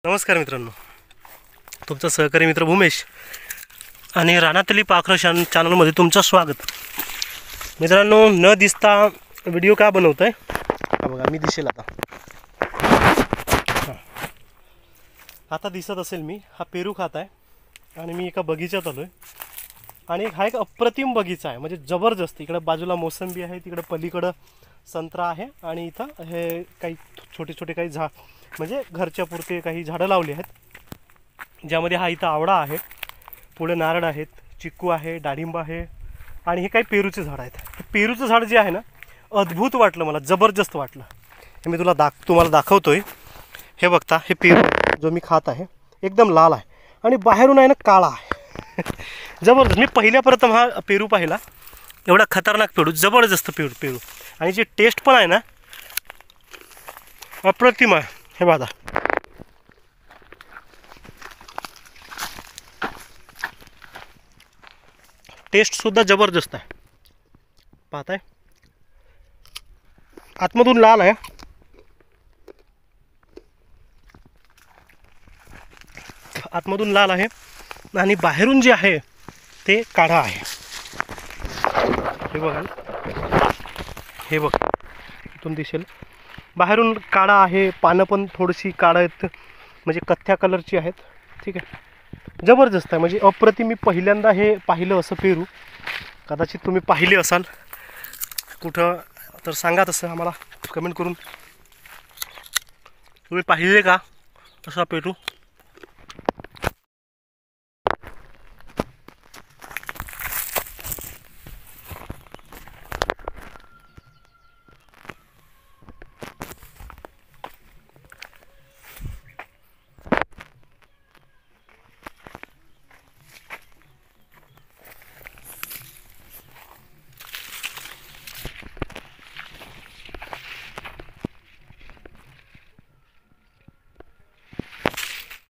नमस्कार मित्रांनो, तुमचा सहकारी मित्र भूमेश आणि रानातली पाखरं चॅनलमध्ये तुमचं स्वागत. मित्रांनो, न दिसता व्हिडिओ का बनवत आहे हा बघा, मी दिसेल आता दिसत असेल. मी हा पेरू खात आहे आणि मी एका बगीच्यात आलो आहे आणि हा एक अप्रतिम बगीचा आहे, म्हणजे जबरदस्त. इकडे बाजूला मोसंबी आहे, तिकडे पलीकडं संत्रा आहे आणि इथं हे काही छोटे छोटे काही म्हणजे घरच्या पुरते काही झाडं लावली आहेत, ज्यामध्ये हा इथं आवळा आहे, पुढे नारळ आहेत, चिक्कू आहे, डाळिंब आहे आणि हे काही पेरूचे झाड आहेत. हे पेरूचं झाड जे आहे ना, अद्भुत वाटलं मला, जबरदस्त वाटलं. हे मी तुम्हाला दाखवतोय. हे बघता, हे पेरू जो मी खात आहे एकदम लाल आहे आणि बाहेरून आहे ना काळा आहे. जबरदस्त. मी पहिल्या प्रथम हा पेरू पाहिला, एवढा खतरनाक पेरू, जबरदस्त पेरू आणि जे टेस्ट पण आहे ना अप्रतिम आहे. हे बघा, टेस्ट सुद्धा जबरदस्त आहे. पाहताय, आतमधून लाल आहे, आतमधून लाल आहे आणि बाहेरून जे आहे ते काळा आहे. हे बघा, हे बघ, इथून दिसेल, बाहेरून काळा आहे, पानं पण थोडीशी काळं आहेत, म्हणजे कथ्या कलरची आहेत. ठीक आहे, जबरदस्त आहे, म्हणजे अप्रतिम. मी पहिल्यांदा हे पाहिलं असं पेरू. कदाचित तुम्ही पाहिले असाल कुठं, तर सांगा तसं आम्हाला कमेंट करून. तुम्ही पाहिले का असा पेरू?